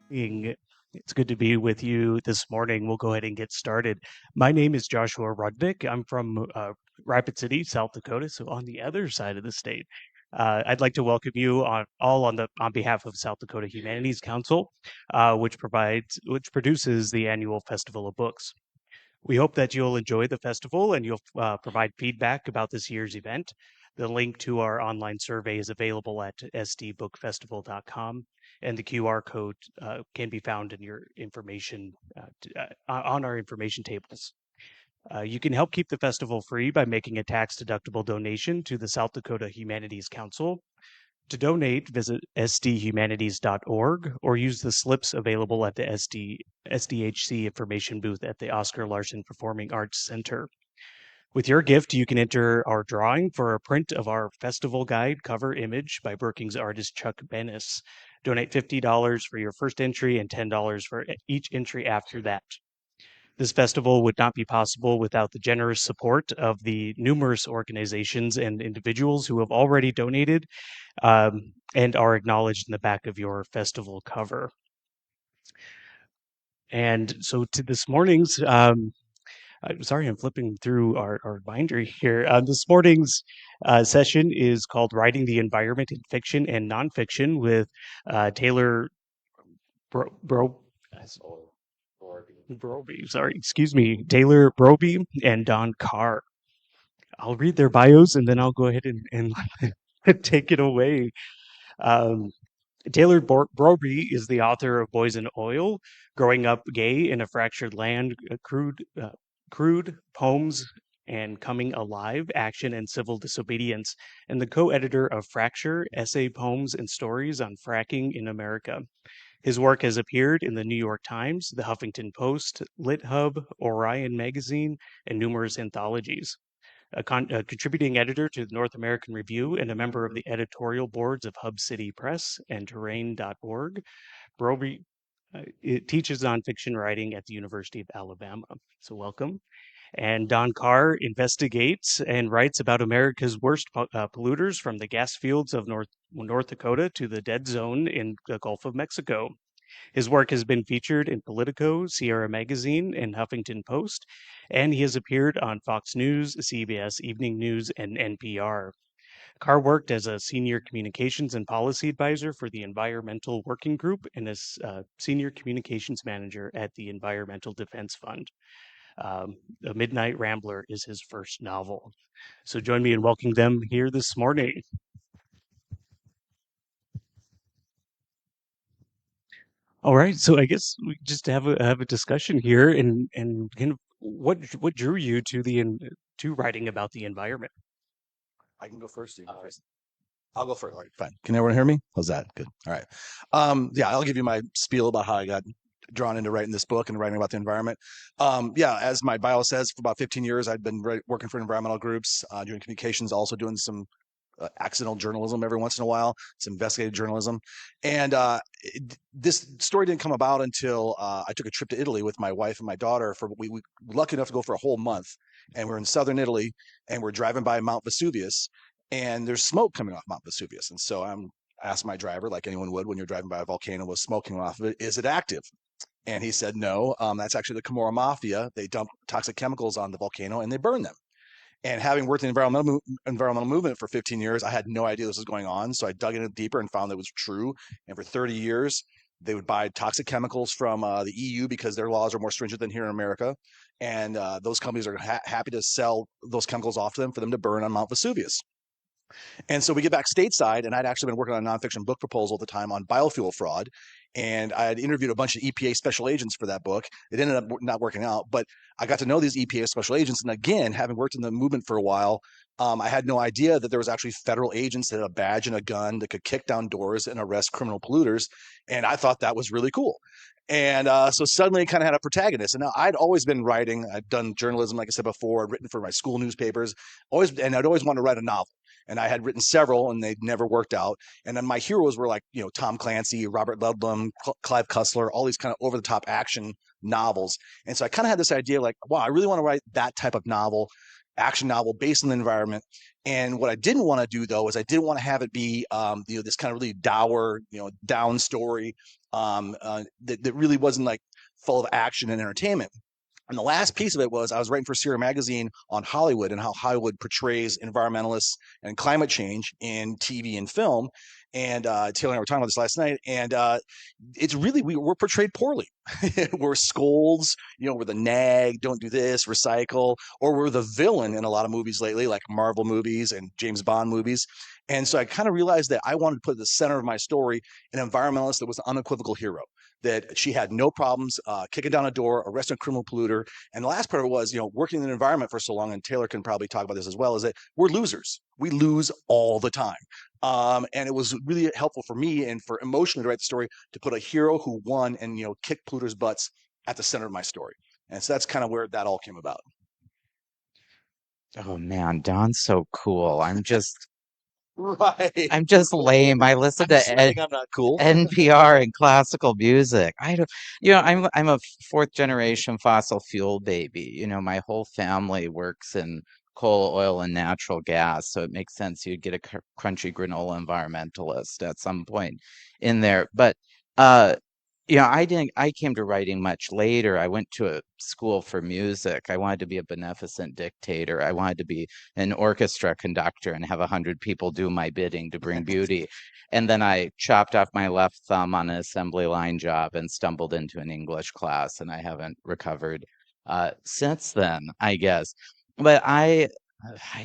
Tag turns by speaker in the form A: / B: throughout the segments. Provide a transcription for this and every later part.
A: Being- It's good to be with you this morning. We'll go ahead and get started. My name is Joshua Rudnick. I'm from Rapid City, South Dakota, so on the other side of the state. I'd like to welcome you on behalf of South Dakota Humanities Council, which produces the annual Festival of Books. We hope that you'll enjoy the festival and you'll provide feedback about this year's event. The link to our online survey is available at sdbookfestival.com, and the QR code can be found in your information on our information tables. You can help keep the festival free by making a tax-deductible donation to the South Dakota Humanities Council. To donate, visit sdhumanities.org or use the slips available at the SDHC information booth at the Oscar Larson Performing Arts Center. With your gift, you can enter our drawing for a print of our festival guide cover image by Brookings artist Chuck Bennis. Donate $50 for your first entry and $10 for each entry after that. This festival would not be possible without the generous support of the numerous organizations and individuals who have already donated and are acknowledged in the back of your festival cover. And so to this morning's, I'm sorry, I'm flipping through our binder here. This morning's session is called Writing the Environment in Fiction and Nonfiction with Taylor Bro, Brorby, sorry, excuse me, Taylor Brorby and Don Carr. I'll read their bios and then I'll go ahead and take it away. Um, Brorby is the author of Boys and Oil, Growing Up Gay in a Fractured Land, Crude Poems, and Coming Alive, Action and Civil Disobedience, and the co-editor of Fracture, Essay, Poems, and Stories on Fracking in America. His work has appeared in the New York Times, the Huffington Post, Lit Hub, Orion Magazine, and numerous anthologies. A contributing editor to the North American Review and a member of the editorial boards of Hub City Press and Terrain.org. Brorby it teaches nonfiction writing at the University of Alabama. So welcome. And Don Carr investigates and writes about America's worst polluters from the gas fields of North Dakota to the dead zone in the Gulf of Mexico. His work has been featured in Politico, Sierra Magazine, and Huffington Post, and he has appeared on Fox News, CBS Evening News, and NPR. Carr worked as a senior communications and policy advisor for the Environmental Working Group and as senior communications manager at the Environmental Defense Fund. A Midnight Rambler is his first novel. So join me in welcoming them here this morning. All right, so I guess we just have a discussion here, and kind of what drew you to to writing about the environment?
B: I can go first. You go first. I'll go first. All right, fine. Can everyone hear me? How's that? Good. All right. Yeah, I'll give you my spiel about how I got drawn into writing this book and writing about the environment. Yeah, as my bio says, for about 15 years, I've been working for environmental groups, doing communications, also doing some accidental journalism every once in a while, some investigative journalism. And this story didn't come about until I took a trip to Italy with my wife and my daughter. We were lucky enough to go for a whole month, and we're in southern Italy, and we're driving by Mount Vesuvius, and there's smoke coming off Mount Vesuvius. And so I asked my driver, like anyone would when you're driving by a volcano with smoking off of it, is it active? And he said, no, that's actually the Camorra Mafia. They dump toxic chemicals on the volcano and they burn them. And having worked in environmental movement for 15 years, I had no idea this was going on. So I dug in deeper and found that it was true. And for 30 years, they would buy toxic chemicals from the EU because their laws are more stringent than here in America. And those companies are happy to sell those chemicals off to them for them to burn on Mount Vesuvius. And so we get back stateside, and I'd actually been working on a nonfiction book proposal at the time on biofuel fraud. And I had interviewed a bunch of EPA special agents for that book. It ended up not working out, but I got to know these EPA special agents. And again, having worked in the movement for a while, I had no idea that there was actually federal agents that had a badge and a gun that could kick down doors and arrest criminal polluters. And I thought that was really cool. And so suddenly it kind of had a protagonist. And now I'd always been writing. I'd done journalism, like I said before, I'd written for my school newspapers, and I'd always wanted to write a novel. And I had written several, and they'd never worked out. And then my heroes were like, Tom Clancy, Robert Ludlum, Clive Cussler, all these kind of over-the-top action novels. And so I kind of had this idea like, wow, I really want to write that type of novel. action novel based on the environment. And what I didn't want to do though is I didn't want to have it be this kind of really dour, down story that really wasn't like full of action and entertainment. And the last piece of it was I was writing for Sierra Magazine on Hollywood and how Hollywood portrays environmentalists and climate change in TV and film. And Taylor and I were talking about this last night, and it's really we're portrayed poorly. We're scolds, we're the nag, don't do this, recycle, or we're the villain in a lot of movies lately, like Marvel movies and James Bond movies. And so I kind of realized that I wanted to put at the center of my story an environmentalist that was an unequivocal hero, that she had no problems kicking down a door, arresting a criminal polluter. And the last part of it was, working in an environment for so long, and Taylor can probably talk about this as well, is that we're losers. We lose all the time. And it was really helpful for me and for emotionally to write the story to put a hero who won and, kicked polluters' butts at the center of my story. And so that's kind of where that all came about.
C: Oh man, Don's so cool.
B: Right.
C: I'm just lame. I listen
B: I'm
C: to
B: saying I'm not cool.
C: NPR and classical music. I don't, I'm a fourth generation fossil fuel baby. My whole family works in coal, oil, and natural gas, so it makes sense you'd get a crunchy granola environmentalist at some point in there. But uh, I came to writing much later. I went to a school for music. I wanted to be a beneficent dictator. I wanted to be an orchestra conductor and have 100 people do my bidding to bring beauty. And then I chopped off my left thumb on an assembly line job and stumbled into an English class, and I haven't recovered since then, I guess. But I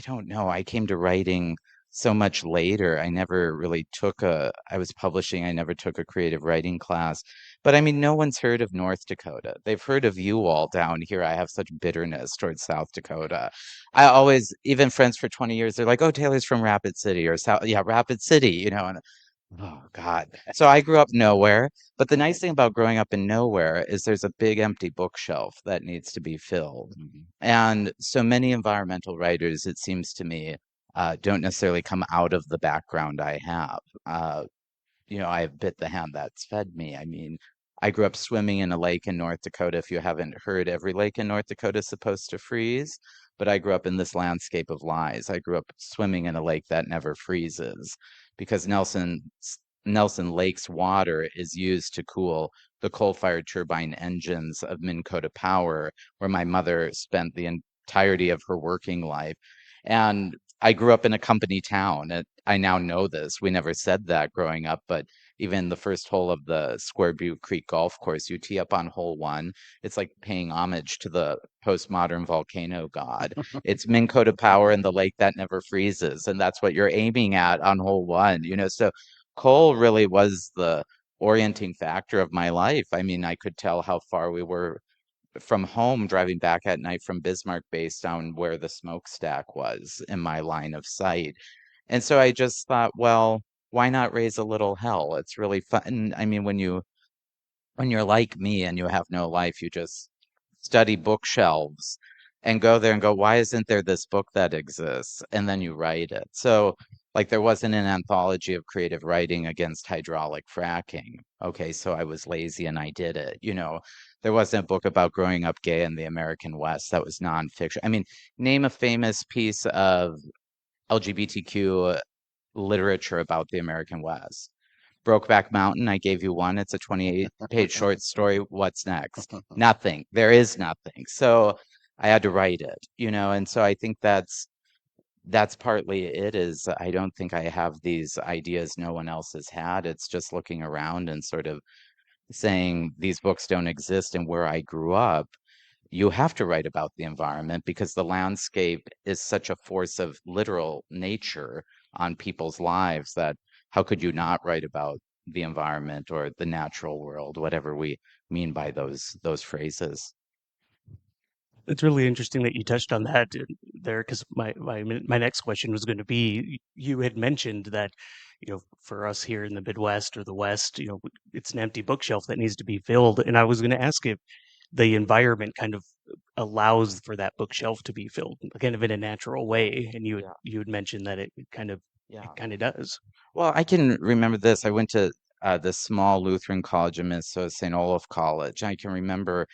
C: don't know. I came to writing so much later. I never really I was publishing, I never took a creative writing class. But I mean, no one's heard of North Dakota. They've heard of you all down here. I have such bitterness towards South Dakota. I always, even friends for 20 years, they're like, oh, Taylor's from Rapid City or South, yeah, Rapid City, and oh God. So I grew up nowhere, but the nice thing about growing up in nowhere is there's a big empty bookshelf that needs to be filled. And so many environmental writers, it seems to me, don't necessarily come out of the background I have. I've bit the hand that's fed me. I mean, I grew up swimming in a lake in North Dakota. If you haven't heard, every lake in North Dakota is supposed to freeze, but I grew up in this landscape of lies. I grew up swimming in a lake that never freezes because Nelson Lake's water is used to cool the coal-fired turbine engines of Minn Kota Power, where my mother spent the entirety of her working life. And I grew up in a company town. I now know this. We never said that growing up, but even the first hole of the Square Butte Creek Golf Course, you tee up on hole one. It's like paying homage to the postmodern volcano god. It's Minn Kota Power and the lake that never freezes, and that's what you're aiming at on hole one. So coal really was the orienting factor of my life. I mean, I could tell how far we were from home driving back at night from Bismarck based on where the smokestack was in my line of sight. And so I just thought, well, why not raise a little hell? It's really fun. I mean, when you're like me and you have no life, you just study bookshelves and go there and go, why isn't there this book that exists? And then you write it. So, like, there wasn't an anthology of creative writing against hydraulic fracking. Okay, so I was lazy and I did it. There wasn't a book about growing up gay in the American West that was nonfiction. I mean, name a famous piece of LGBTQ literature about the American West. Brokeback Mountain, I gave you one. It's a 28-page short story. What's next? Nothing. There is nothing. So I had to write it. And so I think that's partly it is I don't think I have these ideas no one else has had. It's just looking around and sort of saying these books don't exist and where I grew up you have to write about the environment because the landscape is such a force of literal nature on people's lives that how could you not write about the environment or the natural world, whatever we mean by those phrases.
A: It's really interesting that you touched on that there, because my next question was going to be, you had mentioned that, for us here in the Midwest or the West, it's an empty bookshelf that needs to be filled. And I was going to ask if the environment kind of allows for that bookshelf to be filled, kind of in a natural way. And
C: Yeah,
A: you had mentioned that it
C: yeah.
A: kind of does.
C: Well, I can remember this. I went to this small Lutheran college in Minnesota, St. Olaf College. I can remember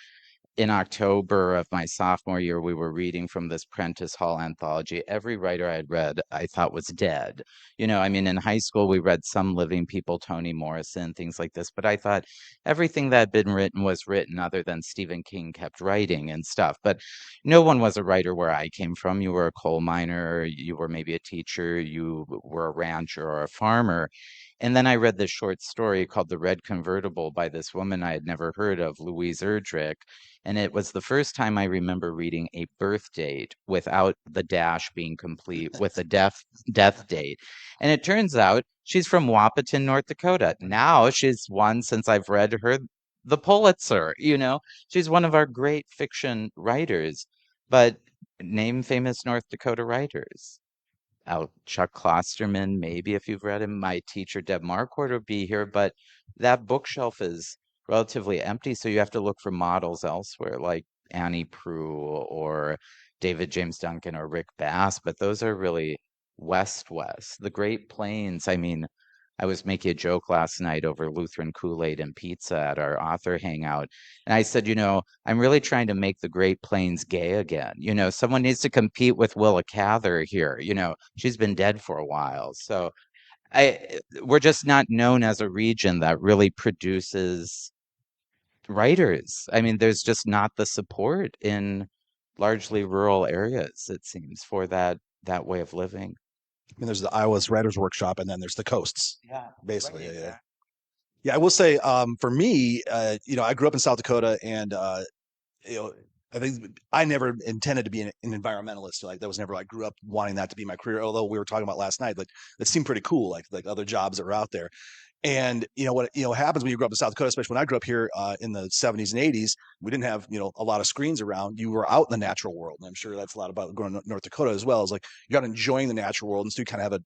C: in October of my sophomore year, we were reading from this Prentice Hall anthology. Every writer I had read, I thought was dead. I mean, in high school, we read some living people, Toni Morrison, things like this, but I thought everything that had been written was written other than Stephen King kept writing and stuff. But no one was a writer where I came from. You were a coal miner, you were maybe a teacher, you were a rancher or a farmer. And then I read this short story called The Red Convertible by this woman I had never heard of, Louise Erdrich. And it was the first time I remember reading a birth date without the dash being complete with a death date. And it turns out she's from Wapaton, North Dakota. Now she's won, since I've read her, the Pulitzer. She's one of our great fiction writers. But name famous North Dakota writers. Chuck Klosterman, maybe if you've read him. My teacher, Deb Marquardt, would be here, but that bookshelf is relatively empty, so you have to look for models elsewhere, like Annie Proulx or David James Duncan or Rick Bass, but those are really West. The Great Plains, I mean, I was making a joke last night over Lutheran Kool-Aid and pizza at our author hangout. And I said, I'm really trying to make the Great Plains gay again. Someone needs to compete with Willa Cather here. She's been dead for a while. So we're just not known as a region that really produces writers. I mean, there's just not the support in largely rural areas, it seems, for that way of living.
B: I mean, there's the Iowa's Writers Workshop, and then there's the coasts,
C: Yeah,
B: basically.
C: right,
B: Yeah, yeah.
C: exactly.
B: Yeah, I will say, for me, I grew up in South Dakota, and you know, I think I never intended to be an environmentalist. Like that was never, I grew up wanting that to be my career. Although we were talking about last night, like it seemed pretty cool, like other jobs that were out there. And what happens when you grow up in South Dakota, especially when I grew up here in the 70s and 80s, we didn't have a lot of screens around. You were out in the natural world, and I'm sure that's a lot about growing up in North Dakota as well. Is like you're out enjoying the natural world, and so you kind of have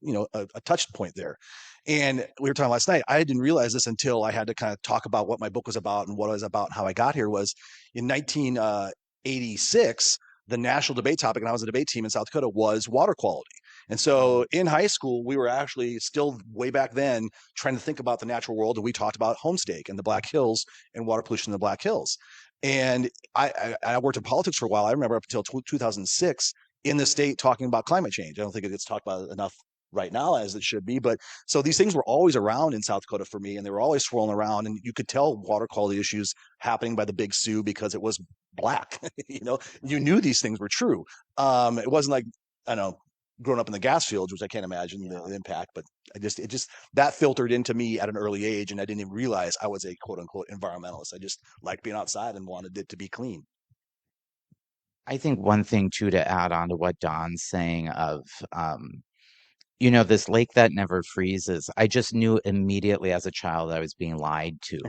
B: a touch point there. And we were talking last night. I didn't realize this until I had to kind of talk about what my book was about and what it was about and how I got here. Was in 1986, the national debate topic, and I was a debate team in South Dakota, was water quality. And so in high school, we were actually still way back then trying to think about the natural world. And we talked about homestake and the Black Hills and water pollution in the Black Hills. And I worked in politics for a while. I remember up until 2006 in the state talking about climate change. I don't think it gets talked about enough right now as it should be. But so these things were always around in South Dakota for me, and they were always swirling around. And you could tell water quality issues happening by the Big Sioux because it was black. You knew these things were true. It wasn't like, I don't know, growing up in the gas fields, which I can't imagine the impact, but it just that filtered into me at an early age, and I didn't even realize I was a quote unquote environmentalist. I just liked being outside and wanted it to be clean.
C: I think one thing too to add on to what Don's saying of this lake that never freezes. I just knew immediately as a child I was being lied to.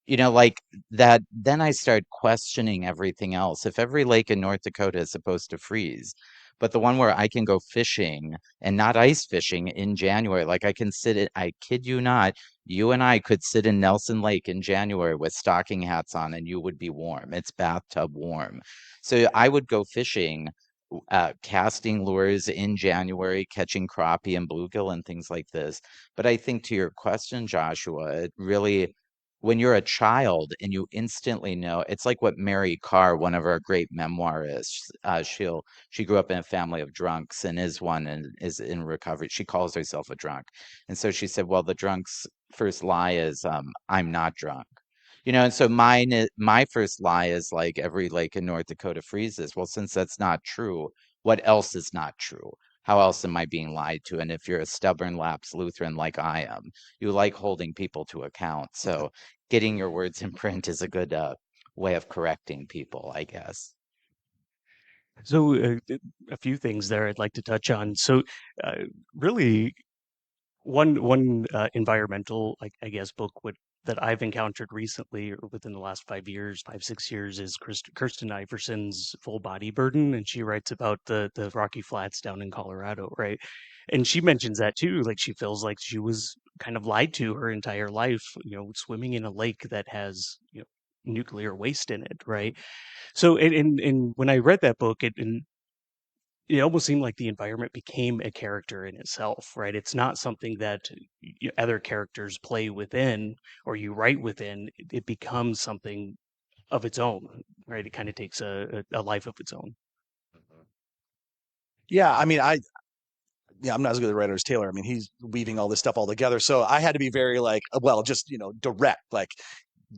C: Like that, then I started questioning everything else. If every lake in North Dakota is supposed to freeze, but the one where I can go fishing and not ice fishing in January, like I kid you not, you and I could sit in Nelson Lake in January with stocking hats on and you would be warm. It's bathtub warm. So I would go fishing, casting lures in January, catching crappie and bluegill and things like this. But I think to your question, Joshua, it really, when you're a child and you instantly know, it's like what Mary Carr, one of our great memoirists, she grew up in a family of drunks and is one and is in recovery. She calls herself a drunk. And so she said, well, the drunk's first lie is, I'm not drunk. And so my first lie is like every lake in North Dakota freezes. Well, since that's not true, what else is not true? How else am I being lied to? And if you're a stubborn lapsed Lutheran like I am, you like holding people to account. So getting your words in print is a good way of correcting people, I guess.
A: So, a few things there I'd like to touch on. So, uh, really, one environmental, like I guess, book that I've encountered recently or within the last 5 years, 5, 6 years, is Kirsten Iverson's Full Body Burden, and she writes about the Rocky Flats down in Colorado, right? And she mentions that too, like she feels like she was kind of lied to her entire life, swimming in a lake that has nuclear waste in it, right? So, and when I read that book, it almost seemed like the environment became a character in itself, right? It's not something that other characters play within or you write within. It becomes something of its own, right? It kind of takes a life of its own.
B: Yeah, I mean, yeah, I'm not as good a writer as Taylor. I mean, he's weaving all this stuff all together. So I had to be very like, well, just, direct. Like,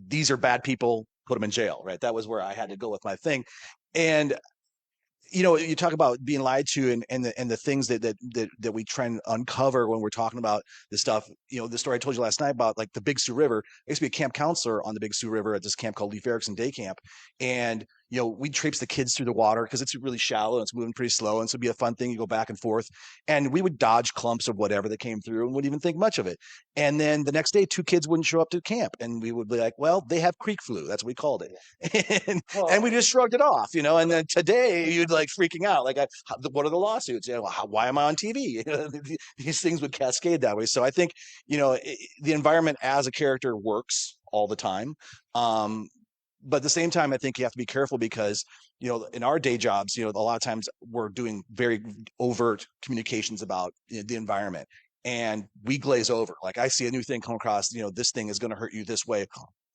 B: these are bad people, put them in jail, right? That was where I had to go with my thing. And you talk about being lied to, and the things that we try and uncover when we're talking about this stuff. The story I told you last night about like the Big Sioux River. I used to be a camp counselor on the Big Sioux River at this camp called Leif Erikson Day Camp, and we traipse the kids through the water because it's really shallow and it's moving pretty slow, and so it'd be a fun thing. You go back and forth, and we would dodge clumps of whatever that came through and wouldn't even think much of it. And then the next day, two kids wouldn't show up to camp, and we would be like, "Well, they have creek flu." That's what we called it, and we just shrugged it off, And then today, you'd like freaking out, like, what are the lawsuits? Why am I on TV? These things would cascade that way. So I think the environment as a character works all the time. But at the same time, I think you have to be careful because, in our day jobs, a lot of times we're doing very overt communications about the environment, and we glaze over. Like, I see a new thing come across, this thing is going to hurt you this way.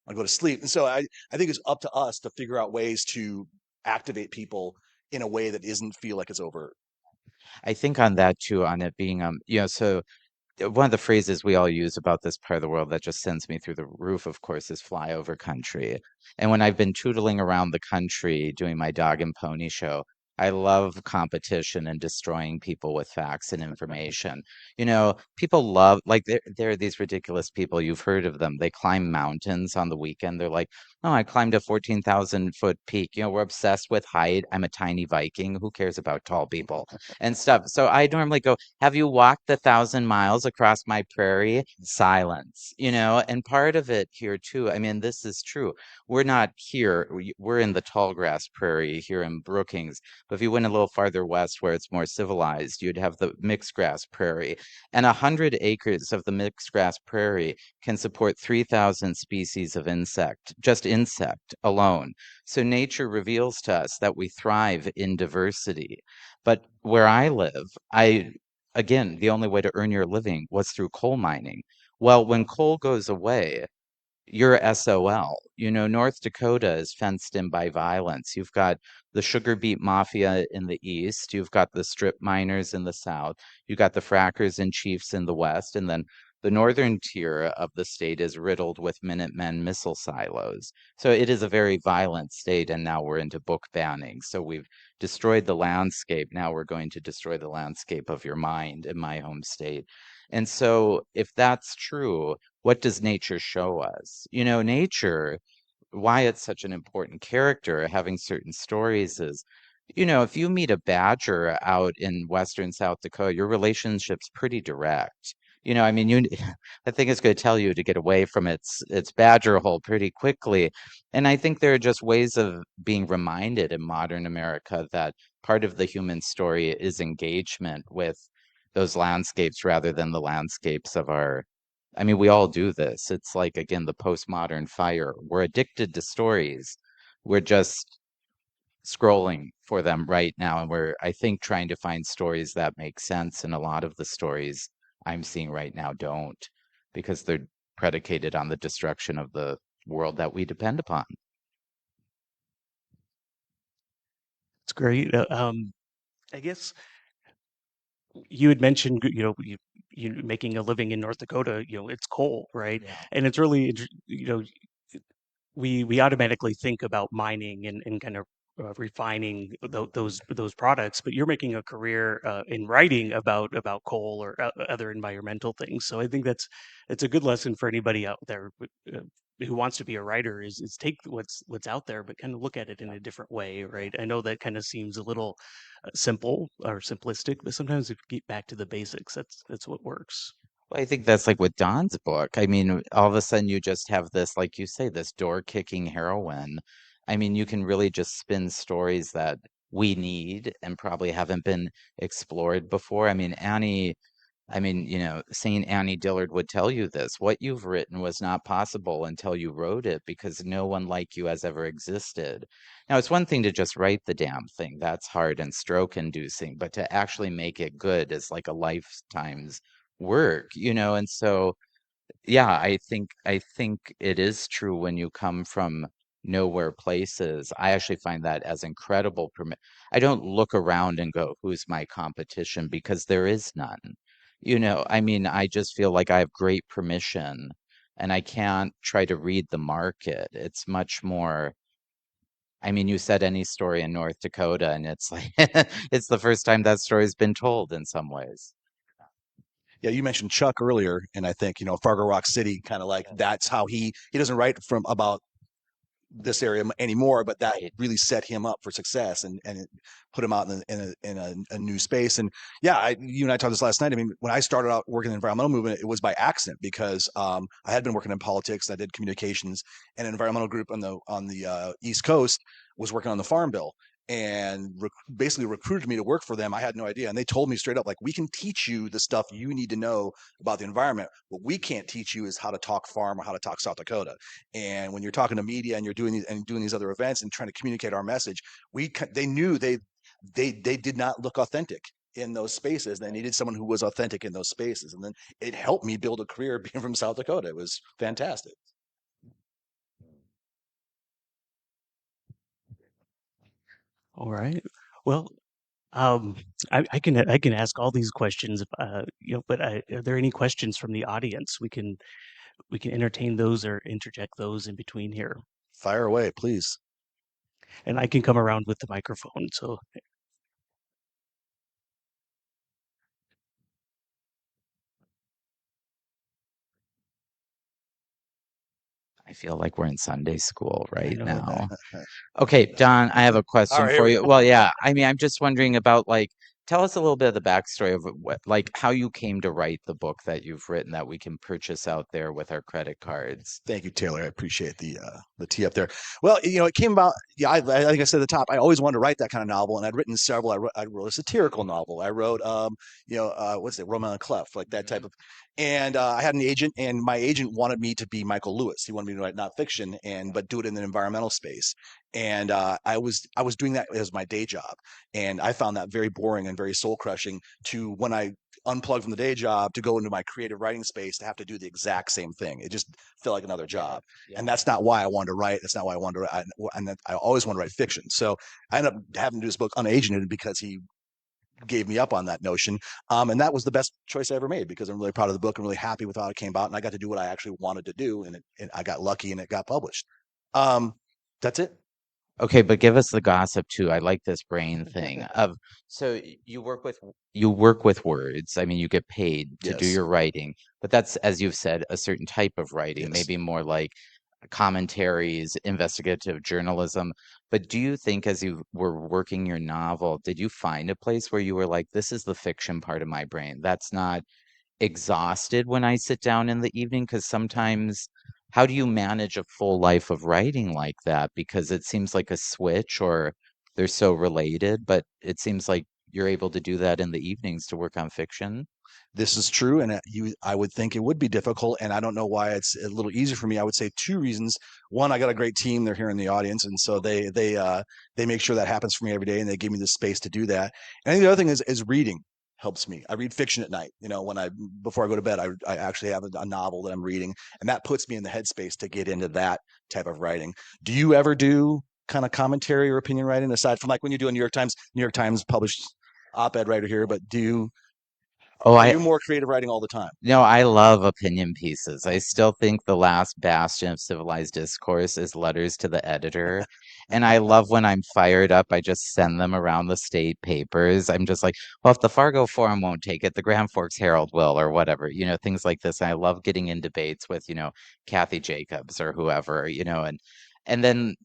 B: I go to sleep. And so I think it's up to us to figure out ways to activate people in a way that doesn't feel like it's overt.
C: I think on that too, on it being so one of the phrases we all use about this part of the world that just sends me through the roof, of course, is flyover country. And when I've been tootling around the country doing my dog and pony show, I love competition and destroying people with facts and information. People love, like, there are these ridiculous people, you've heard of them. They climb mountains on the weekend. They're like, oh, I climbed a 14,000-foot peak. We're obsessed with height. I'm a tiny Viking. Who cares about tall people and stuff? So I normally go, have you walked 1,000 miles across my prairie? Silence, and part of it here too. I mean, this is true. We're not here. We're in the tall grass prairie here in Brookings. But if you went a little farther west where it's more civilized, you'd have the mixed grass prairie. And 100 acres of the mixed grass prairie can support 3,000 species of insect, just insect alone. So nature reveals to us that we thrive in diversity. But where I live, again, the only way to earn your living was through coal mining. Well, when coal goes away, you're SOL. North Dakota is fenced in by violence. You've got the sugar beet mafia in the east. You've got the strip miners in the south. You've got the frackers and chiefs in the west. And then the northern tier of the state is riddled with Minutemen missile silos. So it is a very violent state. And now we're into book banning. So we've destroyed the landscape. Now we're going to destroy the landscape of your mind in my home state. And so if that's true, what does nature show us? Nature, why it's such an important character, having certain stories is, if you meet a badger out in western South Dakota, your relationship's pretty direct. I mean, I think it's going to tell you to get away from its badger hole pretty quickly. And I think there are just ways of being reminded in modern America that part of the human story is engagement with those landscapes rather than the landscapes of our. I mean, we all do this. It's like, again, the postmodern fire. We're addicted to stories. We're just scrolling for them right now. And we're, I think, trying to find stories that make sense. And a lot of the stories I'm seeing right now don't, because they're predicated on the destruction of the world that we depend upon.
A: It's great. I guess you had mentioned, you making a living in North Dakota. It's coal, right?
B: Yeah.
A: And it's really, we automatically think about mining and kind of refining those products, but you're making a career in writing about coal or other environmental things. So I think it's a good lesson for anybody out there who wants to be a writer is take what's out there, but kind of look at it in a different way, right? I know that kind of seems a little simple or simplistic, but sometimes if you get back to the basics, that's what works.
C: Well, I think that's like with Don's book. I mean, all of a sudden you just have this, like you say, this door-kicking heroine. I mean, you can really just spin stories that we need and probably haven't been explored before. I mean, Saint Annie Dillard would tell you this. What you've written was not possible until you wrote it because no one like you has ever existed. Now, it's one thing to just write the damn thing. That's hard and stroke inducing, but to actually make it good is like a lifetime's work, and so yeah, I think it is true when you come from nowhere places. I actually find that as incredible. I don't look around and go, who's my competition? Because there is none. I mean, I just feel like I have great permission and I can't try to read the market. It's much more, I mean, you said any story in North Dakota, and it's like it's the first time that story's been told in some ways.
B: Yeah, you mentioned Chuck earlier, and I think Fargo Rock City, kind of like that's how he doesn't write from about this area anymore, but that
C: Right.
B: really set him up for success and it put him out in a new space. And yeah, you and I talked this last night. I mean, when I started out working in the environmental movement, it was by accident because I had been working in politics. I did communications, and an environmental group on the East Coast was working on the Farm Bill and basically recruited me to work for them. I had no idea, and they told me straight up, like, we can teach you the stuff you need to know about the environment. What we can't teach you is how to talk farm or how to talk South Dakota. And when you're talking to media and you're doing these other events and trying to communicate our message, they knew they did not look authentic in those spaces. They needed someone who was authentic in those spaces, and then it helped me build a career being from South Dakota. It was fantastic.
A: All right. Well, um, I can ask all these questions, but are there any questions from the audience? We can entertain those or interject those in between here,
B: Fire away, please.
A: and I can come around with the microphone. So,
C: I feel like we're in Sunday school
A: I
C: right
A: know.
C: now. Okay, Don, I have a
B: All
C: question
B: right, here
C: for
B: we
C: you.
B: go.
C: Well, yeah, I mean, I'm just wondering about like, tell us a little bit of the backstory of like how you came to write the book that you've written that we can purchase out there with our credit cards.
B: Thank you, Taylor. I appreciate the tee up there. Well, it came about. Yeah, I think I said at the top. I always wanted to write that kind of novel, and I'd written several. I wrote a satirical novel. I wrote, what's it, Romeo and Clef, like that type of. And I had an agent, and my agent wanted me to be Michael Lewis. He wanted me to write nonfiction, but do it in the environmental space. And I was doing that as my day job, and I found that very boring and very soul crushing. To when I unplug from the day job to go into my creative writing space to have to do the exact same thing. It just felt like another job. Yeah. And that's not why I wanted to write. That's not why I wanted to write. And I always wanted to write fiction. So I ended up having to do this book unagented because he gave me up on that notion. And that was the best choice I ever made because I'm really proud of the book. I'm really happy with how it came out. And I got to do what I actually wanted to do. And I got lucky and it got published. That's it.
C: Okay, but give us the gossip too. I like this brain thing of so you work with words. I mean, you get paid to do
B: Yes.
C: your writing, but that's, as you've said, a certain type of writing,
B: Yes.
C: maybe more like commentaries, investigative journalism. But do you think as you were working your novel, did you find a place where you were like, this is the fiction part of my brain? That's not exhausted when I sit down in the evening? Because sometimes, how do you manage a full life of writing like that? Because it seems like a switch or they're so related, but it seems like you're able to do that in the evenings to work on fiction.
B: This is true, and I would think it would be difficult, and I don't know why it's a little easier for me. I would say two reasons. One, I got a great team; they're here in the audience, and so they make sure that happens for me every day, and they give me the space to do that. And I think the other thing is reading helps me. I read fiction at night. When before I go to bed, I actually have a novel that I'm reading, and that puts me in the headspace to get into that type of writing. Do you ever do kind of commentary or opinion writing aside from like when you do a New York Times published op-ed writer here, but
C: Oh,
B: are you more creative writing all the time?
C: no, I love opinion pieces. I still think the last bastion of civilized discourse is letters to the editor. And I love when I'm fired up, I just send them around the state papers. I'm just like, well, if the Fargo Forum won't take it, the Grand Forks Herald will, or whatever, things like this. And I love getting in debates with, Kathy Jacobs or whoever, and then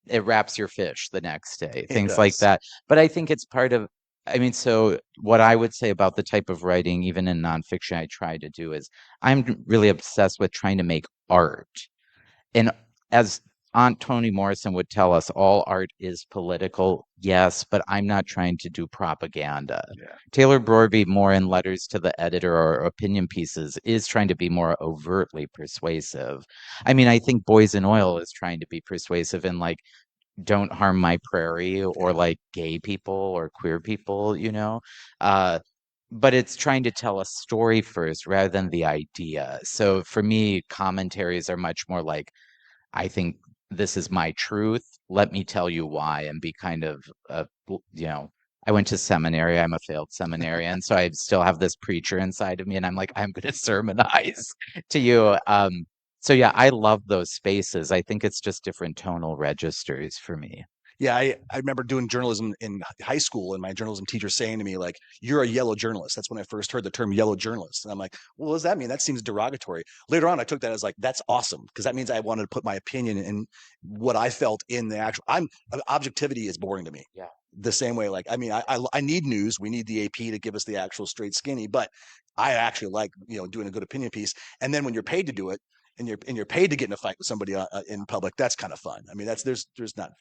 C: it wraps your fish the next day,
B: It
C: things like
B: does.
C: that. But I think it's part of, I mean, so what I would say about the type of writing, even in nonfiction, I try to do is I'm really obsessed with trying to make art. And as Aunt Toni Morrison would tell us, all art is political, yes, but I'm not trying to do propaganda.
B: Yeah.
C: Taylor Brorby, more in letters to the editor or opinion pieces, is trying to be more overtly persuasive. I mean, I think Boys in Oil is trying to be persuasive in like, don't harm my prairie or like gay people or queer people. Uh, but it's trying to tell a story first rather than the idea. So for me, commentaries are much more like, I think this is my truth. Let me tell you why, and be kind of, you know, I went to seminary. I'm a failed seminarian, so I still have this preacher inside of me, and I'm like, I'm going to sermonize to you. So yeah, I love those spaces. I think it's just different tonal registers for me.
B: Yeah, I remember doing journalism in high school, and my journalism teacher saying to me, like, "You're a yellow journalist." That's when I first heard the term yellow journalist. And I'm like, well, what does that mean? That seems derogatory. Later on, I took that as like, that's awesome, because that means I wanted to put my opinion and what I felt in the actual. Objectivity is boring to me.
C: Yeah.
B: The same way, like, I mean, I need news. We need the AP to give us the actual straight skinny, but I actually like, doing a good opinion piece. And then when you're paid to do it, and you're paid to get in a fight with somebody in public, that's kind of fun. I mean, there's not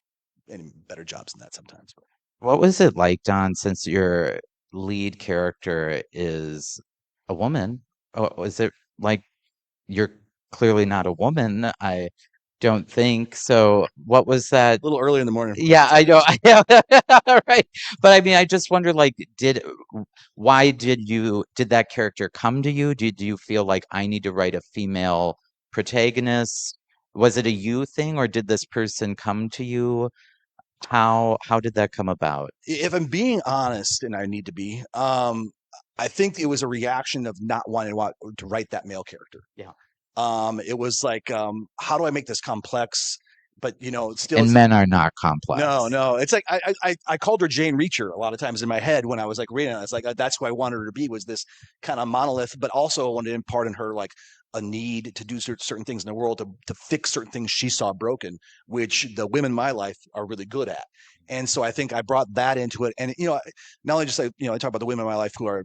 B: any better jobs than that sometimes. But
C: What was it like, Don, since your lead character is a woman? Oh, was it like you're clearly not a woman? I don't think so. What was that?
B: a little early in the morning.
C: Yeah, I know. Right. But I mean, I just wonder, like, why did that character come to you? Did you feel like I need to write a female protagonist? Was it a you thing, or did this person come to you? How did that come about?
B: If I'm being honest, and I need to be, I think it was a reaction of not wanting to write that male character.
C: Yeah.
B: It was like, how do I make this complex? But still,
C: And men are not
B: no,
C: complex.
B: no. It's like I called her Jane Reacher a lot of times in my head when I was like reading it. It's like that's who I wanted her to be, was this kind of monolith, but also I wanted to impart in her like a need to do certain things in the world to fix certain things she saw broken, which the women in my life are really good at. And so I think I brought that into it. And not only just like I talk about the women in my life who are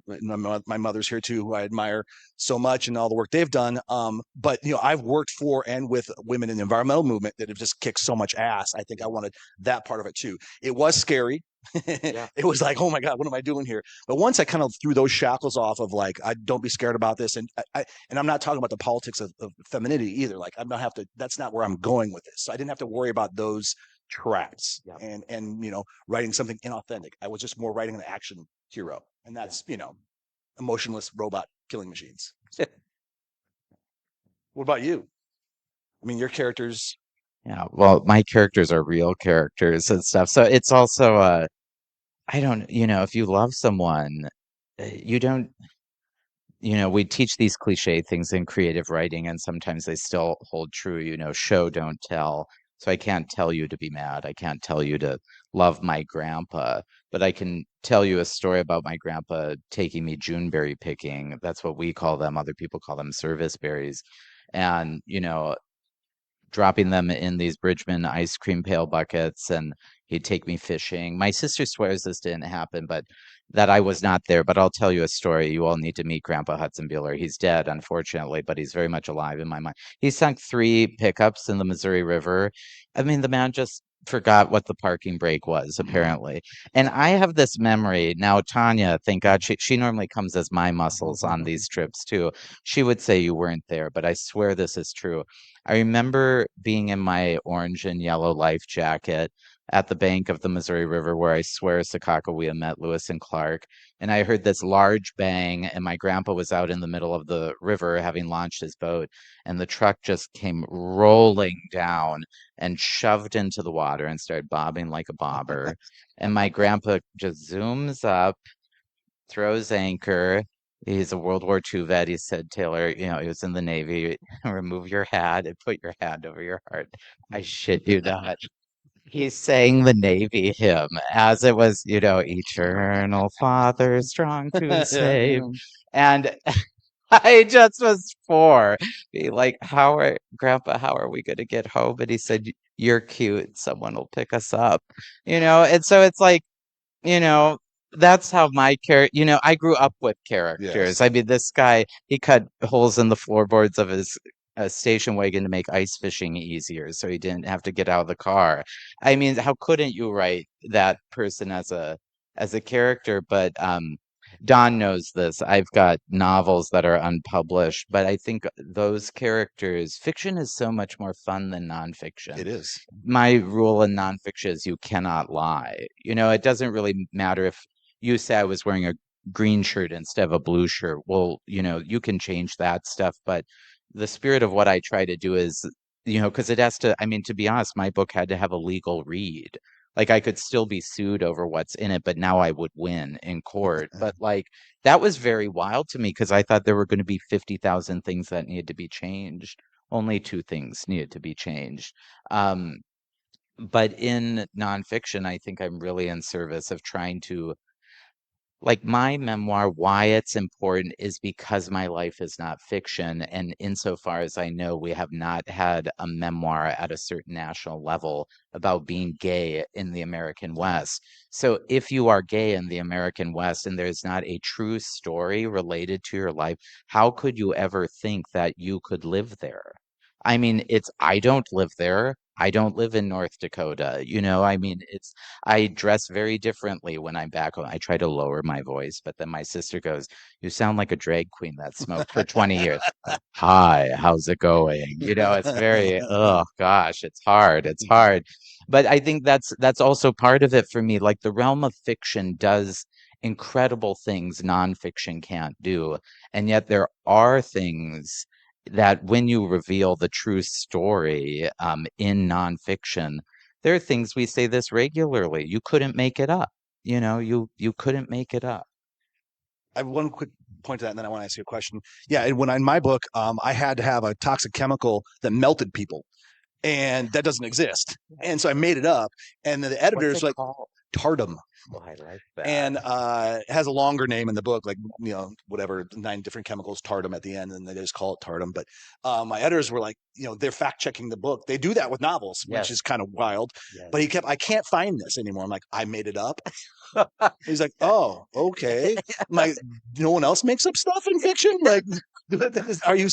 B: my mother's here too, who I admire so much and all the work they've done. But I've worked for and with women in the environmental movement that have just kicked so much ass. I think I wanted that part of it too. It was scary.
C: Yeah.
B: It was like, oh my God, what am I doing here? But once I kind of threw those shackles off of like, I don't be scared about this. And I'm not talking about the politics of femininity either. Like I'm not have to, that's not where I'm going with this. So I didn't have to worry about those traps
C: Yeah.
B: and writing something inauthentic. I was just more writing an action hero. And that's, emotionless robot killing machines. What about you? I mean, your characters.
C: Yeah, well, my characters are real characters and stuff. So it's also I don't, if you love someone, you don't, we teach these cliche things in creative writing, and sometimes they still hold true, show, don't tell. So I can't tell you to be mad. I can't tell you to love my grandpa, but I can tell you a story about my grandpa taking me Juneberry picking. That's what we call them. Other people call them service berries. And, dropping them in these Bridgman ice cream pail buckets, and he'd take me fishing. My sister swears this didn't happen, but that I was not there. But I'll tell you a story. You all need to meet Grandpa Hudson Bueller. He's dead, unfortunately, but he's very much alive in my mind. He sunk 3 pickups in the Missouri River. I mean, the man just forgot what the parking brake was, apparently. And I have this memory now. Tanya, thank God, she normally comes as my muscles on these trips too. She would say you weren't there, but I swear this is true. I remember being in my orange and yellow life jacket at the bank of the Missouri River, where I swear Sakakawea met Lewis and Clark. And I heard this large bang, and my grandpa was out in the middle of the river having launched his boat. And the truck just came rolling down and shoved into the water and started bobbing like a bobber. And my grandpa just zooms up, throws anchor. He's a World War II vet. He said, Taylor, he was in the Navy. Remove your hat and put your hand over your heart. I shit you not. He sang the Navy hymn as it was, Eternal Father, strong to save. And I just was 4. Be like, Grandpa, how are we going to get home? And he said, you're cute. Someone will pick us up, And so it's like, you know, that's how my character, I grew up with characters.
B: Yes.
C: I mean, this guy, he cut holes in the floorboards of his station wagon to make ice fishing easier, so he didn't have to get out of the car. I mean, how couldn't you write that person as a character? But Don knows this. I've got novels that are unpublished, but I think those characters, fiction is so much more fun than nonfiction.
B: It is.
C: My rule in nonfiction is you cannot lie. It doesn't really matter if you say I was wearing a green shirt instead of a blue shirt. Well, you can change that stuff, but the spirit of what I try to do is because it has to, I mean, to be honest, my book had to have a legal read. Like I could still be sued over what's in it, but now I would win in court. But like that was very wild to me because I thought there were going to be 50,000 things that needed to be changed. Only two things needed to be changed. Um, but in nonfiction, I think I'm really in service of trying to like my memoir, why it's important is because my life is not fiction. And insofar as I know, we have not had a memoir at a certain national level about being gay in the American West. So if you are gay in the American West and there's not a true story related to your life, how could you ever think that you could live there? I mean, I don't live there. I don't live in North Dakota. I mean, I dress very differently when I'm back home. I try to lower my voice, but then my sister goes, "You sound like a drag queen that smoked for 20 years." Hi, how's it going? It's very, oh gosh, it's hard. It's hard. But I think that's also part of it for me. Like the realm of fiction does incredible things nonfiction can't do. And yet there are things that when you reveal the true story in nonfiction, there are things we say this regularly. You couldn't make it up. You couldn't make it up.
B: I have one quick point to that, and then I want to ask you a question. Yeah, and when in my book, I had to have a toxic chemical that melted people, and that doesn't exist. And so I made it up, and the
C: What's
B: editor's
C: it
B: like,
C: called?
B: Tardum.
C: Oh, I like
B: And
C: that.
B: it has a longer name in the book, like whatever, 9 different chemicals, tardum at the end, and they just call it tardum. But my editors were like, they're fact checking the book. They do that with novels, which is
C: Yes.
B: kind of wild.
C: Yes.
B: But I can't find this anymore. I'm like, I made it up. He's like, oh, okay. I'm like, no one else makes up stuff in fiction. Like, are you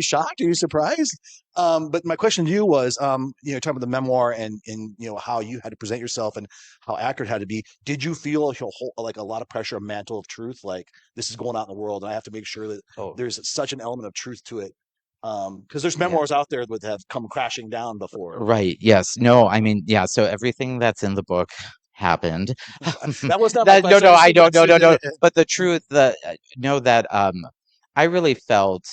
B: shocked? Are you surprised? But my question to you was, talking about the memoir and how you had to present yourself and how accurate it had to be. Did you feel like a lot of pressure, a mantle of truth? Like this is going out in the world, and I have to make sure that
C: Oh,
B: there's such an element of truth to it. Because there's
C: yeah.
B: memoirs out there that have come crashing down before.
C: Right. Yes. No, I mean, yeah. So everything that's in the book happened.
B: That was not my
C: That no,
B: question.
C: no, I don't.
B: That's
C: No, no, no. But the truth, know that I really felt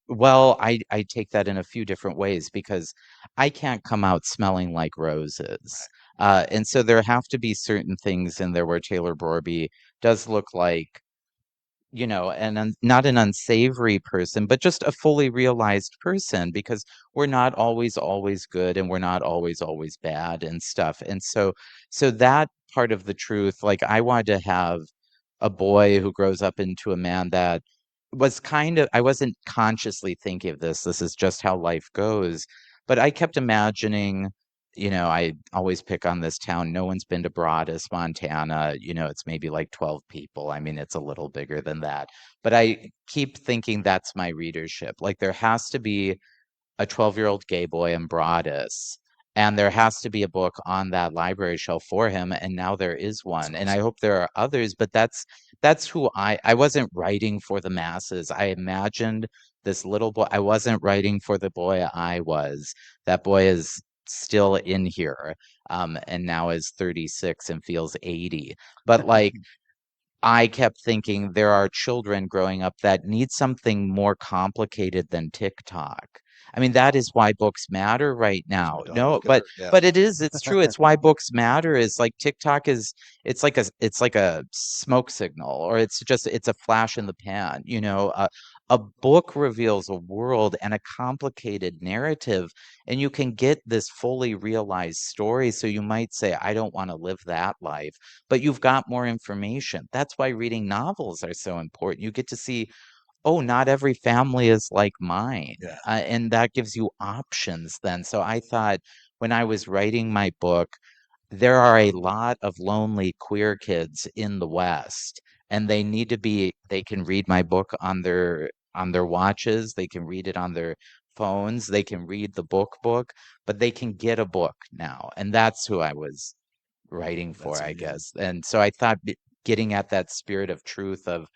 C: well. I take that in a few different ways because I can't come out smelling like roses. And so there have to be certain things in there where Taylor Brorby does look like not an unsavory person, but just a fully realized person because we're not always good and we're not always bad and stuff. And so that part of the truth, like I wanted to have a boy who grows up into a man that was I wasn't consciously thinking of this. This is just how life goes. But I kept imagining, I always pick on this town. No one's been to Broadus, Montana. It's maybe like 12 people. I mean, it's a little bigger than that. But I keep thinking that's my readership. Like there has to be a 12-year-old gay boy in Broadus. And there has to be a book on that library shelf for him. And now there is one. And I hope there are others, but that's who I wasn't writing for the masses. I imagined this little boy. I wasn't writing for the boy I was. That boy is still in here. And now is 36 and feels 80. But like I kept thinking there are children growing up that need something more complicated than TikTok. I mean, that is why books matter right
B: There's my
C: now.
B: daughter.
C: No,
B: Look at
C: but
B: her. Yeah.
C: but it's true. It's why books matter is like TikTok is it's like a smoke signal or it's a flash in the pan, a book reveals a world and a complicated narrative and you can get this fully realized story. So you might say, I don't want to live that life but you've got more information. That's why reading novels are so important. You get to see, oh, not every family is like mine.
B: Yeah.
C: And that gives you options then. So I thought when I was writing my book, there are a lot of lonely queer kids in the West, and they can read my book on their watches, they can read it on their phones, they can read the book, but they can get a book now. And that's who I was writing for,
B: That's
C: I
B: amazing.
C: guess. And so I thought getting at that spirit of truth of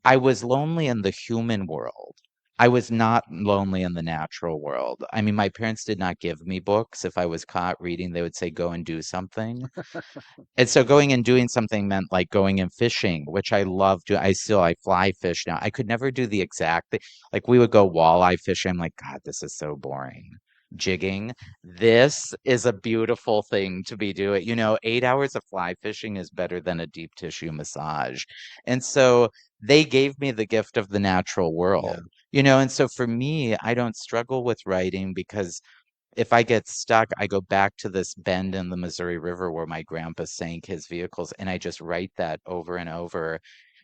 C: I was lonely in the human world. I was not lonely in the natural world. I mean, my parents did not give me books. If I was caught reading, they would say, go and do something. And so going and doing something meant like going and fishing, which I love to. I fly fish now. I could never do the exact thing. Like we would go walleye fishing. I'm like, God, this is so boring. jigging. This is a beautiful thing to be doing. 8 hours of fly fishing is better than a deep tissue massage. And so they gave me the gift of the natural
B: Yeah.
C: world. And so for me, I don't struggle with writing because if I get stuck, I go back to this bend in the Missouri River where my grandpa sank his vehicles, and I just write that over and over.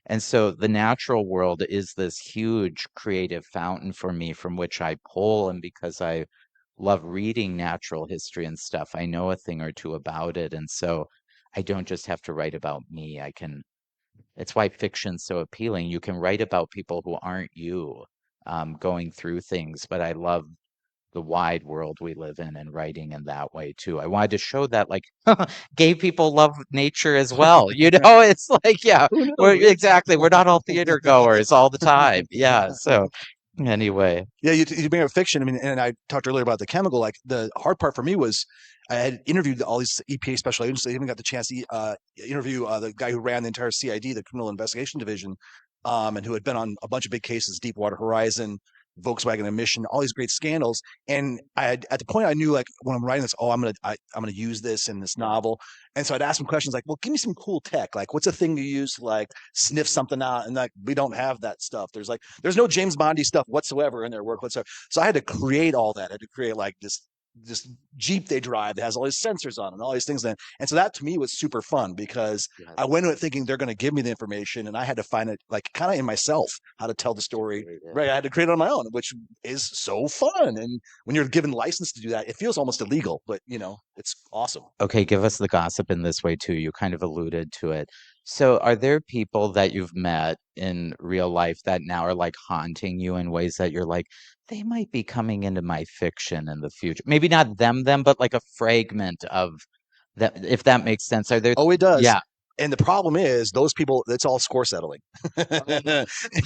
C: And so the natural world is this huge creative fountain for me from which I pull. And because I love reading natural history and stuff, I know a thing or two about it. And so I don't just have to write about me. It's why fiction's so appealing. You can write about people who aren't you, going through things, but I love the wide world we live in and writing in that way too. I wanted to show that like gay people love nature as well. It's like, yeah,
B: Who
C: we're
B: knew?
C: exactly, we're not all theater goers all the time. Yeah. So anyway,
B: Yeah, you bring up fiction. I mean, and I talked earlier about the chemical. Like the hard part for me was I had interviewed all these EPA special agents. I even got the chance to interview the guy who ran the entire CID, the Criminal Investigation Division, and who had been on a bunch of big cases, Deepwater Horizon, Volkswagen emission, all these great scandals. And I had, at the point I knew like when I'm writing this, I'm gonna use this in this novel. And so I'd ask him questions like, well, give me some cool tech. Like, what's a thing you use to like sniff something out? And like, we don't have that stuff. There's no James Bondy stuff whatsoever in their work whatsoever. So I had to create all that. I had to create like this Jeep they drive that has all these sensors on it and all these things. And so that to me was super fun because
C: yeah,
B: I went into it thinking they're going to give me the information, and I had to find it like kind of in myself how to tell the story. Right, I had to create it on my own, which is so fun. And when you're given license to do that, it feels almost illegal, but it's awesome.
C: okay, give us the gossip in this way too. You kind of alluded to it. So, are there people that you've met in real life that now are like haunting you in ways that you're like, they might be coming into my fiction in the future? Maybe not them, but like a fragment of that, if that makes sense. Are there,
B: Oh, it does.
C: yeah,
B: And the problem is those people, it's all score settling.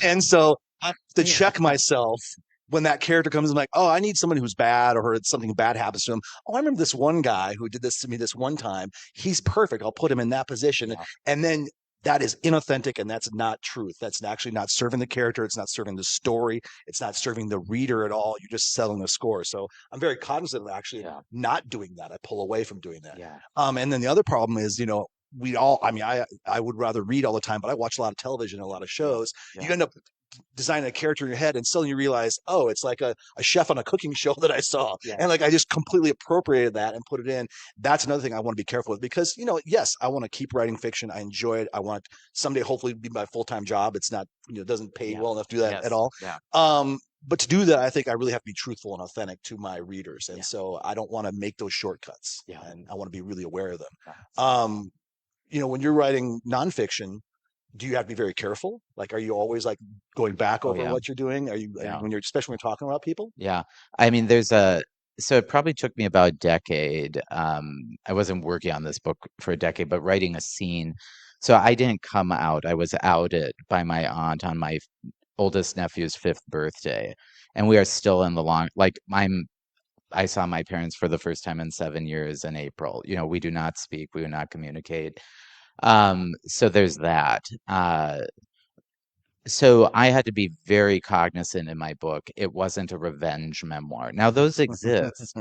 B: And so I have to
C: yeah,
B: check myself when that character comes in, like, oh, I need someone who's bad or something bad happens to him. Oh, I remember this one guy who did this to me this one time. He's perfect. I'll put him in that position.
C: yeah,
B: And then that is inauthentic and that's not truth. That's actually not serving the character. It's not serving the story. It's not serving the reader at all. You're just selling the score. So I'm very cognizant of actually
C: yeah,
B: not doing that. I pull away from doing that.
C: yeah,
B: And then the other problem is, we all, I mean, I would rather read all the time, but I watch a lot of television and a lot of shows.
C: yeah,
B: You end up designing a character in your head and suddenly you realize, oh, it's like a chef on a cooking show that I saw.
C: yeah,
B: And like I just completely appropriated that and put it in. That's another thing I want to be careful with because, yes, I want to keep writing fiction. I enjoy it. I want someday hopefully be my full-time job. It's not, it doesn't pay
C: yeah,
B: well enough to do that at
C: yes,
B: all.
C: yeah,
B: But to do that, I think I really have to be truthful and authentic to my readers. And
C: yeah,
B: so I don't want to make those shortcuts
C: yeah,
B: and I want to be really aware of them.
C: yeah.
B: Um, when you're writing nonfiction, do you have to be very careful? Like, are you always like going back
C: Oh
B: over
C: yeah,
B: what you're doing?
C: yeah.
B: When you're, especially when you're talking about people?
C: Yeah. I mean, so it probably took me about a decade. I wasn't working on this book for a decade, but writing a scene. So I didn't come out. I was outed by my aunt on my oldest nephew's fifth birthday. And we are still in the I saw my parents for the first time in 7 years in April. We do not speak, we do not communicate. So there's that. So I had to be very cognizant in my book. It wasn't a revenge memoir. Now those exist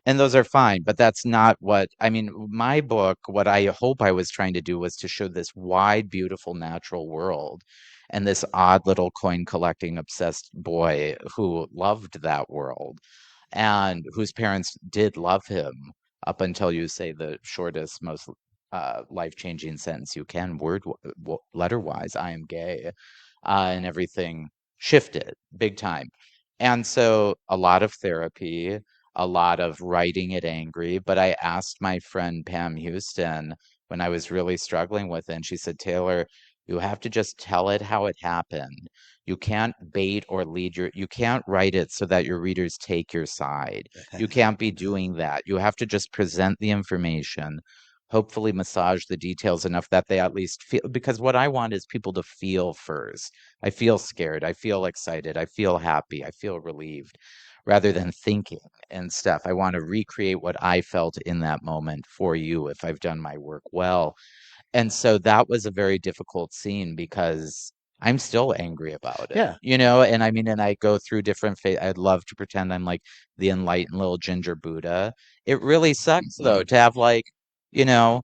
C: and those are fine, but that's not what I mean. My book, what I hope I was trying to do was to show this wide, beautiful natural world and this odd little coin collecting obsessed boy who loved that world and whose parents did love him up until you say the shortest, most life-changing sentence you can, letter-wise, I am gay, and everything shifted big time. And so a lot of therapy, a lot of writing it angry, but I asked my friend Pam Houston when I was really struggling with it, and she said, Taylor, you have to just tell it how it happened. You can't bait or you can't write it so that your readers take your side. You can't be doing that. You have to just present the information, hopefully massage the details enough that they at least feel, because what I want is people to feel first. I feel scared. I feel excited. I feel happy. I feel relieved rather than thinking and stuff. I want to recreate what I felt in that moment for you if I've done my work well. And so that was a very difficult scene because I'm still angry about it,
B: Yeah.
C: and I mean, and I go through different I'd love to pretend I'm like the enlightened little ginger Buddha. It really sucks though to have like, you know,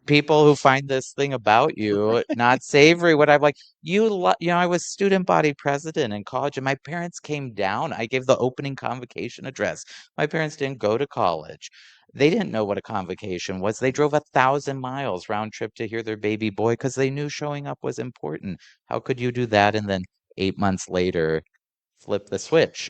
C: people who find this thing about you not savory. What I'm like, I was student body president in college, and my parents came down. I gave the opening convocation address. My parents didn't go to college. They didn't know what a convocation was. They drove 1,000 miles round trip to hear their baby boy because they knew showing up was important. How could you do that and then 8 months later flip the switch?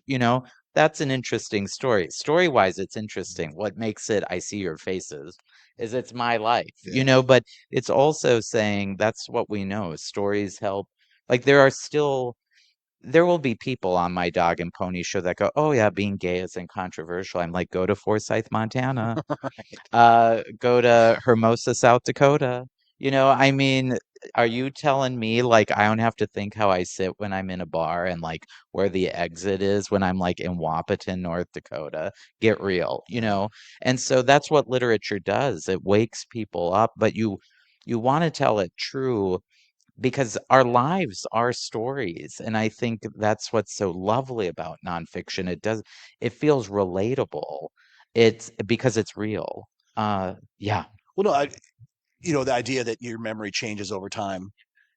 C: That's an interesting story. Story-wise, it's interesting. What makes it, I see your faces, is it's my life,
B: Yeah.
C: but it's also saying that's what we know. Stories help. Like there will be people on my dog and pony show that go, oh yeah, being gay isn't controversial. I'm like, go to Forsyth, Montana, go to Hermosa, South Dakota. I mean, are you telling me like I don't have to think how I sit when I'm in a bar and like where the exit is when I'm like in Wapaton, North Dakota? Get real, And so that's what literature does. It wakes people up, but you want to tell it true because our lives are stories. And I think that's what's so lovely about nonfiction. It feels relatable. It's because it's real. Yeah.
B: Well, no, the idea that your memory changes over time,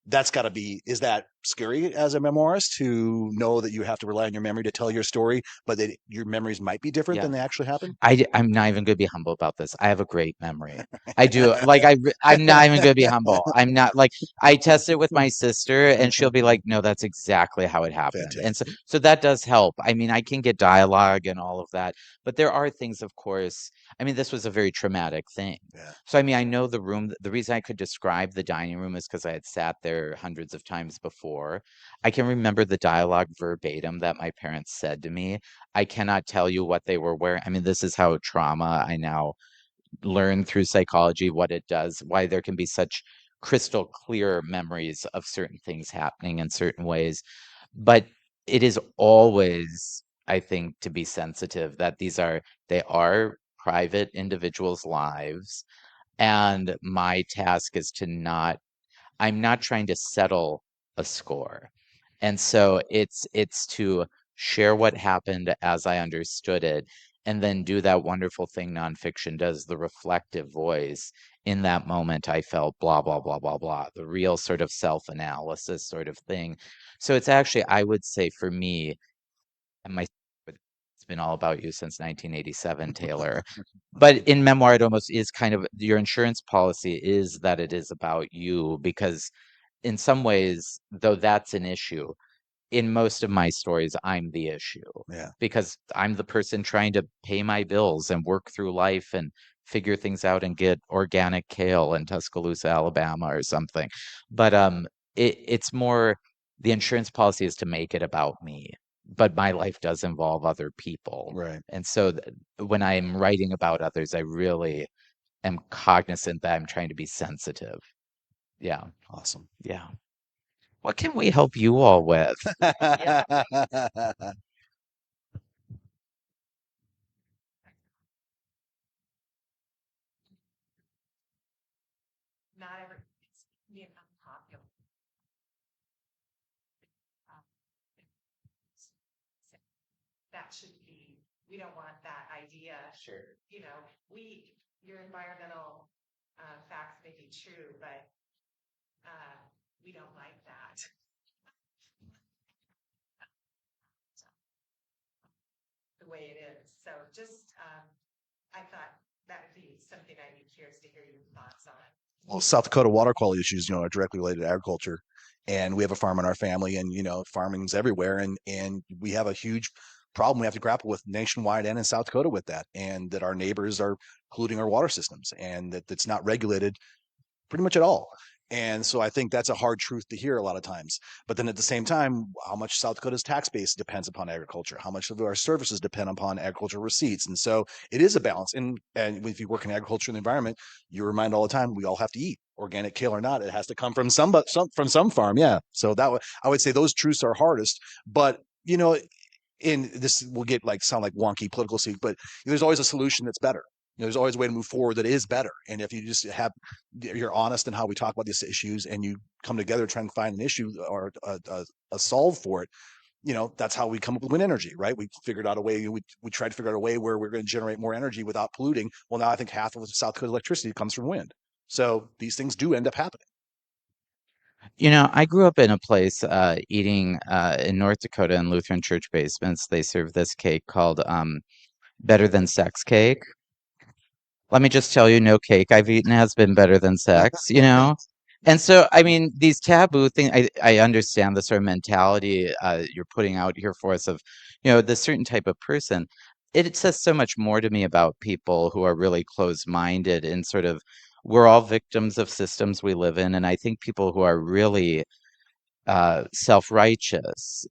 B: that's got to be, is that scary as a memoirist to know that you have to rely on your memory to tell your story, but that your memories might be different
C: Yeah.
B: than they actually happen?
C: I'm not even going to be humble about this. I have a great memory. I do. Like I'm not even going to be humble. I'm not like I test it with my sister, and she'll be like, "No, that's exactly how it happened." And so,
B: Fantastic.
C: so that does help. I mean, I can get dialogue and all of that, but there are things, of course. I mean, this was a very traumatic thing.
B: Yeah.
C: So, I mean, I know the room. The reason I could describe the dining room is because I had sat there hundreds of times before. I can remember the dialogue verbatim that my parents said to me. I cannot tell you what they were wearing. I mean, this is how trauma, I now learn through psychology what it does, why there can be such crystal clear memories of certain things happening in certain ways. But it is always, I think, to be sensitive that they are private individuals' lives. And my task is I'm not trying to settle a score. And so it's to share what happened as I understood it, and then do that wonderful thing nonfiction does, the reflective voice. In that moment, I felt blah, blah, blah, blah, blah, the real sort of self-analysis sort of thing. So it's actually, I would say for me, and it's been all about you since 1987, Taylor. But in memoir, it almost is kind of your insurance policy is that it is about you because in some ways, though that's an issue, in most of my stories, I'm the issue
B: Yeah.
C: because I'm the person trying to pay my bills and work through life and figure things out and get organic kale in Tuscaloosa, Alabama or something. But it's more the insurance policy is to make it about me, but my life does involve other people.
B: Right.
C: And so when I'm writing about others, I really am cognizant that I'm trying to be sensitive. Yeah.
B: Awesome.
C: Yeah. What can we help you all with?
D: Not every it's being unpopular. Um, that should be, we don't want that idea.
C: Sure.
D: Your environmental facts may be true, but we don't like that. The way it is. So just, I thought that would be something I'd be curious to hear your thoughts on.
B: Well, South Dakota water quality issues, are directly related to agriculture. And we have a farm in our family, and farming's everywhere, and we have a huge problem we have to grapple with nationwide and in South Dakota with that, and that our neighbors are polluting our water systems, and that it's not regulated pretty much at all. And so I think that's a hard truth to hear a lot of times. But then at the same time, how much South Dakota's tax base depends upon agriculture, how much of our services depend upon agricultural receipts. And so it is a balance. And if you work in agriculture and the environment, you're reminded all the time, we all have to eat, organic kale or not. It has to come from some farm. Yeah. So I would say those truths are hardest. But in this will sound like wonky political speak, but there's always a solution that's better. there's always a way to move forward that is better. And if you just you're honest in how we talk about these issues, and you come together trying to find an issue or a solve for it, that's how we come up with wind energy, right? We figured out a way, we tried to figure out a way where we're going to generate more energy without polluting. Well, now I think half of South Dakota electricity comes from wind. So these things do end up happening.
C: I grew up in a place eating in North Dakota in Lutheran church basements. They serve this cake called better than sex cake. Let me just tell you, no cake I've eaten has been better than sex, And so, I mean, these taboo things, I understand the sort of mentality you're putting out here for us of, this certain type of person. It says so much more to me about people who are really closed-minded and sort of, we're all victims of systems we live in. And I think people who are really self-righteous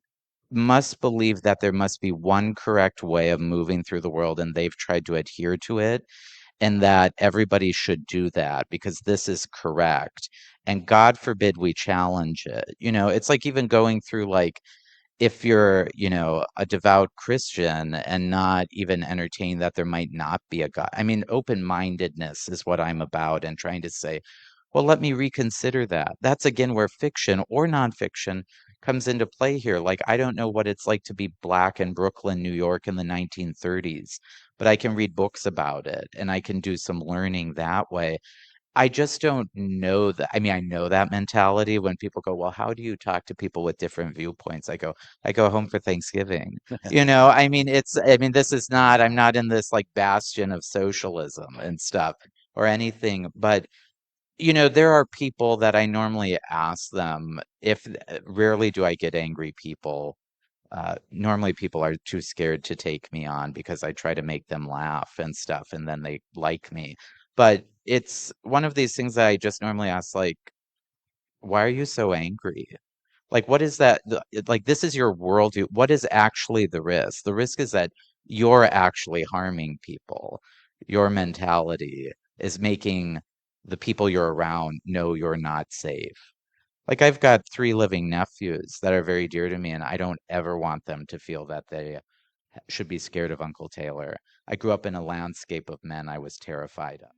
C: must believe that there must be one correct way of moving through the world, and they've tried to adhere to it, and that everybody should do that because this is correct. And God forbid we challenge it. It's like even going through like if you're, a devout Christian and not even entertaining that there might not be a God. I mean, open-mindedness is what I'm about, and trying to say, well, let me reconsider that. That's again where fiction or nonfiction comes into play here. Like, I don't know what it's like to be black in Brooklyn, New York in the 1930s, but I can read books about it and I can do some learning that way. I just don't know that. I mean, I know that mentality when people go, well, how do you talk to people with different viewpoints? I go home for Thanksgiving. I mean, this is not, I'm not in this like bastion of socialism and stuff or anything, but there are people that I normally ask them if rarely do I get angry people. Normally people are too scared to take me on because I try to make them laugh and stuff, and then they like me. But it's one of these things that I just normally ask, like, why are you so angry? Like, what is that? Like, this is your world. What is actually the risk? The risk is that you're actually harming people. Your mentality is making the people you're around know you're not safe. Like, I've got 3 living nephews that are very dear to me, and I don't ever want them to feel that they should be scared of Uncle Taylor. I grew up in a landscape of men I was terrified of.